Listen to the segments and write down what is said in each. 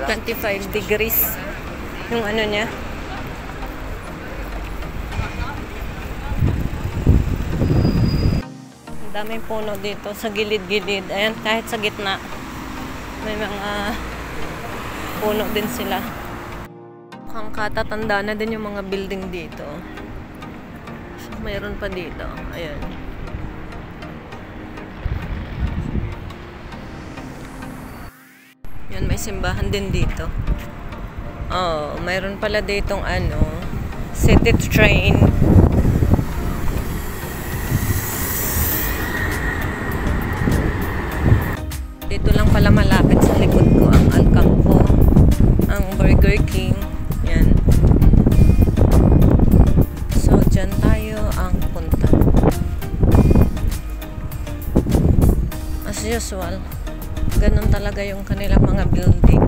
25 degrees yung ano niya. Ang daming puno dito sa gilid-gilid. Ayan, kahit sa gitna may mga puno din sila. Mukhang katatanda na din yung mga building dito. So, mayroon pa dito. Ayan. Yan, may simbahan din dito. Oh, mayroon pala ditong ano, city train. Dito lang pala malapit sa likod ko ang Alcampo, ang Burger King. Yan. So, dyan tayo ang punta. As usual, ganun talaga yung kanilang mga building.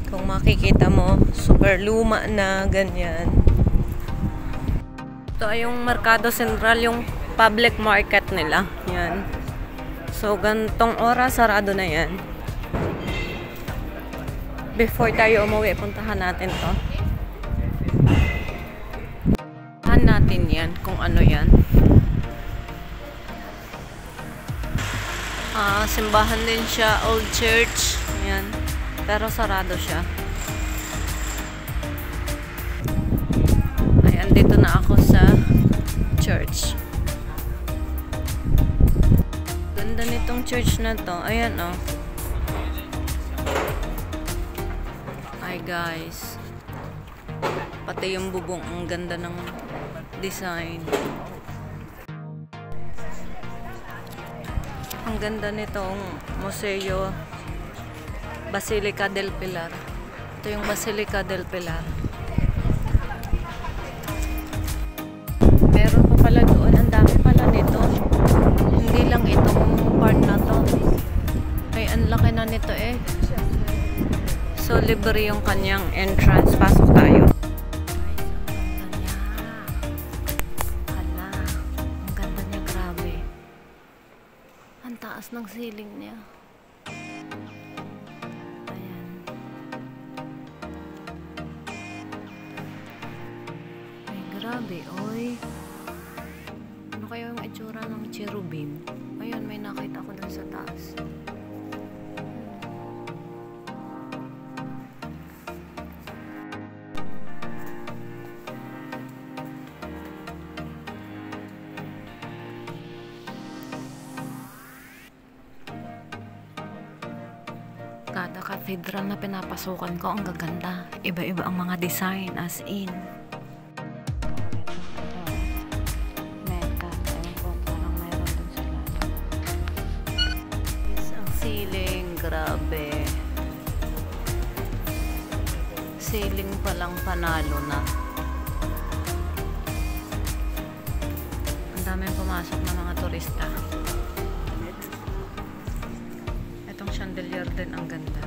Kung makikita mo, super luma na, ganyan. Ito ay yung Mercado Central, yung public market nila. Yan. So, gantong oras, sarado na yan. Before tayo umuwi, puntahan natin to. Puntahan natin yan, kung ano yan. Simbahan din siya, old church. Yan. Pero sarado siya. Ayan, dito na ako sa church. Ganda nitong church na to. Ayan, oh. Hi, guys. Pati yung bubong. Ang ganda ng design. Ang ganda nitong museo. Basilica del Pilar. Ito yung Basilica del Pilar. Meron pa pala doon. Ang dami pala nito. Hindi lang itong part na to. Ay, ang laki na nito eh. So, libre yung kanyang entrance. Pasok tayo. Hala. Ang ganda niya. Grabe. Ang taas ng ceiling niya. Grabe, oy. Ano kaya yung itsura ng cherubim? Ayun, may nakita ko dun sa taas. Kada cathedral na pinapasukan ko, ang gaganda. Iba-iba ang mga design, as in. Grabe. Ceiling pa lang panalo na. Ang daming pumasok na mga turista. Itong chandelier din ang ganda.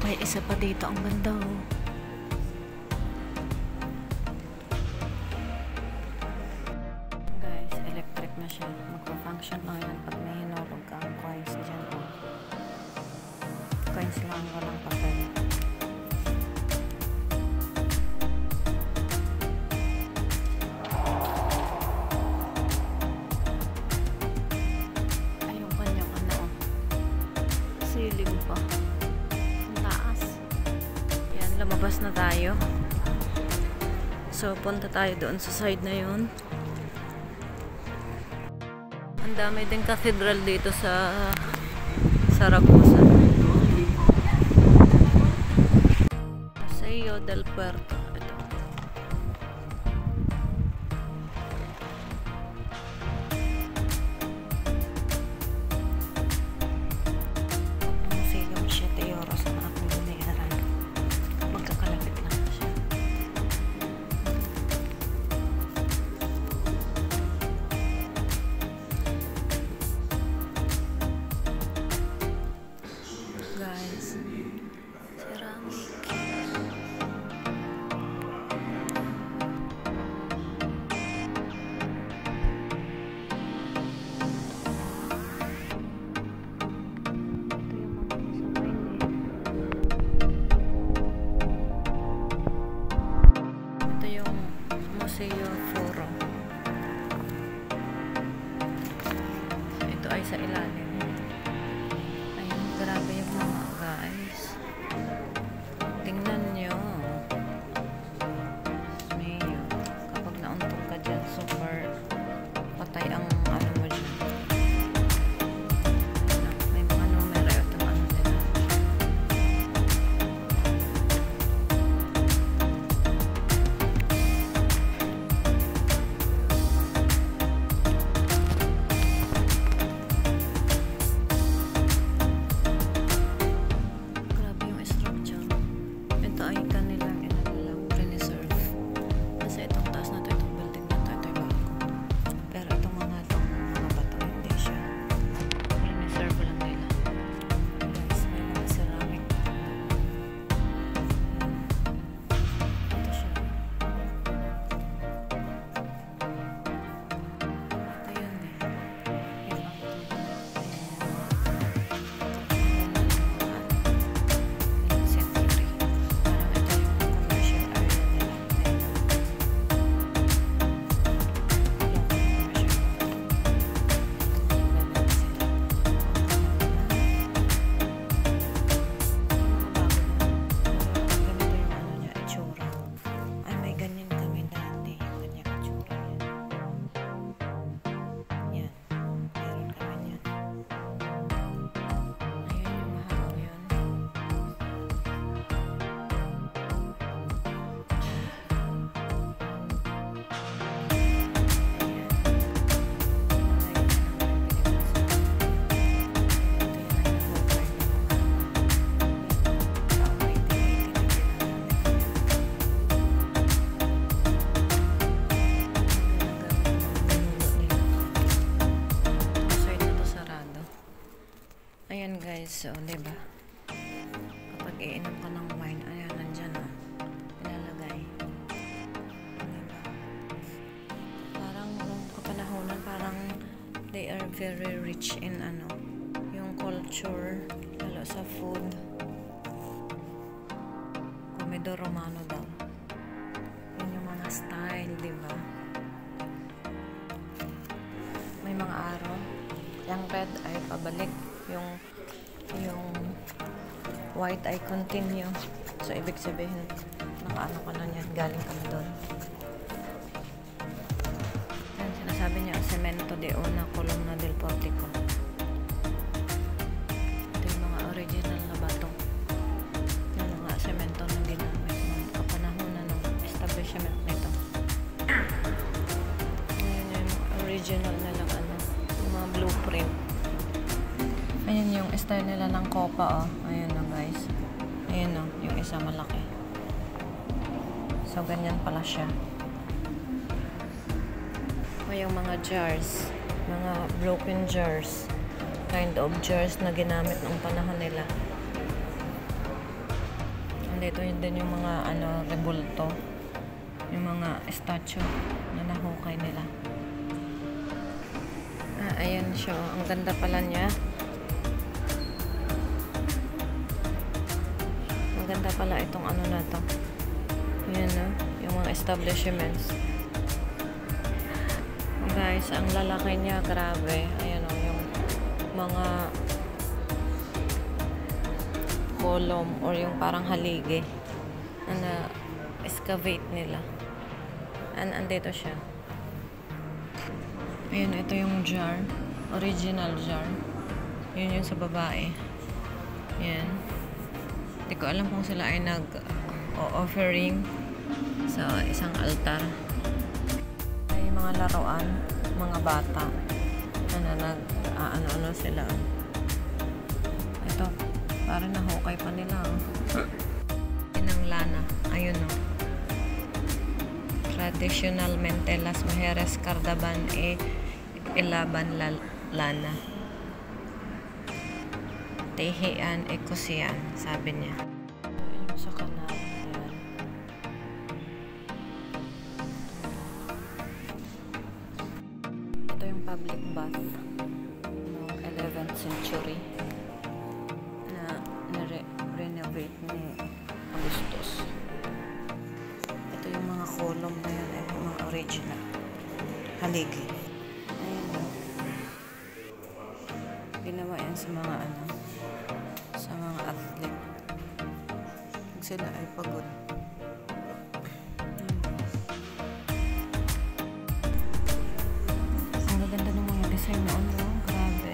May isa pa dito, ang ganda oh. Magpa-function lang yan pag may hinulog ka ang coins dyan. Coins lang, walang papel. Ay, yung kanyang ano, ceiling pa. Ang taas. Yan, lumabas na tayo. So, punta tayo doon sa side na yun. Ang dami din cathedral dito sa Zaragoza. Museo del Puerto. Ito. Museum 7 euros ang aking binayaran. Magkakalapit lang siya. Guys, ceramic. Museo Foro. Ito ay sa ilalim. Ayun, grabe yung mga guys. Tingnan nyo. Museo. Kapag nauntog ka dyan, super patay ang ano mo dyan. May mga numero ito ano nila. Grabe yung structure. Ito ay kanilang preserve. Kasi itong taas na ito, itong building na ito, ito yung bago. Pero itong mga bato, hindi siya. Preserve lang nila. Guys, may mga ceramic. Ito siya. Ito yun eh. Yung century. Parang ito yung commercial area nila. Ay, may ganyan kami dati. Yung kanyang itsura yan. Yan. Meron kami yan. Ayun yung mahal yun. Ayan guys, so diba? Kapag iinom ka ng wine, ayan, nandyan o. Pinalagay. Diba? Parang nung kapanahonan, parang they are very rich in ano, yung culture, lalo sa food. Comedor Romano daw. Yun yung mga style, diba? May mga araw. Yung red ay pabalik. Yung white ay continue. So, ibig sabihin, nakaano ka na niyan, galing ka na doon. Yan, sinasabi niya, Cemento de Una, Columna del Portico. Ito yung mga original na bato. Yung mga semento na ginamit ng kapanahonan ng establishment nito. Ayan yung original na lang, ano, yung mga blueprint. Ayan yung style nila ng kopa, oh. Ayan o, guys. Ayan o, yung isa malaki. So, ganyan pala siya. O, yung mga jars. Mga broken jars. Kind of jars na ginamit noong panahon nila. Andito yun din yung mga, ano, rebulto. Yung mga statue na nahukay nila. Ah, ayan siya. Ang ganda pala niya. Maganda pala itong ano na to. Ayan na, yung mga establishments. Guys, ang lalaki niya, grabe. Ayan o, yung mga column or yung parang haligi na excavate nila. Andito siya. Ayan, ito yung jar. Original jar. Yun yung sa babae. Ayan. Hindi ko alam kung sila ay nag-offering sa isang altar. Ay mga laruan, mga bata na ano sila. Ito, parang nahukay pa nila. Inang lana. Ayun o. Tradicionalmente las mujeres cardaban e ilaban la lana. Tehian e kusian, sabi niya. Yung sa kanal. Ayan. Ito yung public bath noong 11th century na renovate ni Augustus. Ito yung mga column na yan, mga original. Haligi. Ayan o. Ginawa yan sa mga sa mga athlete. Pag sila ay pagod. Ang gaganda ng mga design noon, no? Grabe.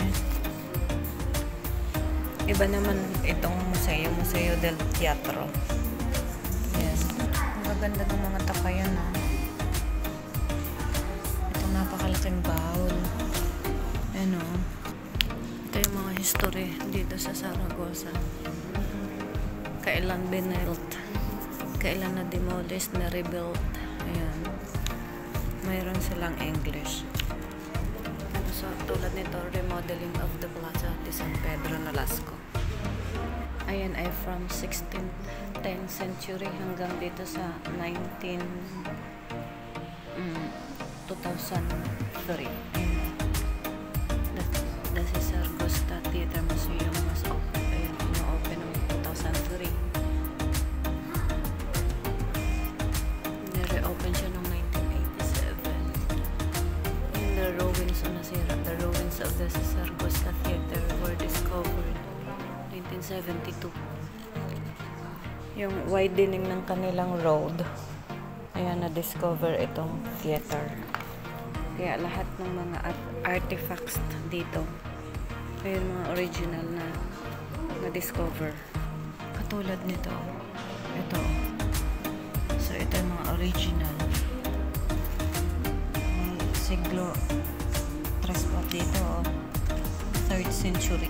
Iba naman itong Museo del Teatro. Yes. Ang gaganda ng mga takayan, no? Itong napakalaking bowl. Ano? Ito yung mga history dito sa Zaragoza. Kailan binuilt, kailan na demolished, na rebuilt. Ayan. Mayroon silang English. So, tulad nito, remodeling of the Plaza de San Pedro Nolasco. Ayan ay from 10th century hanggang dito sa 2003. The Zaragoza Theater Museum was open. Ayan, ino-open noong 2003. Nire-open siya noong 1987. In the ruins o nasira, the ruins of the Zaragoza Theater were discovered 1972. Yung widening ng kanilang road, ayan, na-discover itong theater. Kaya lahat ng mga artifacts dito, ayun, mga original na-discover. Katulad nito, ito. So, ito yung mga original. Siglo 3 pa dito, 3rd century.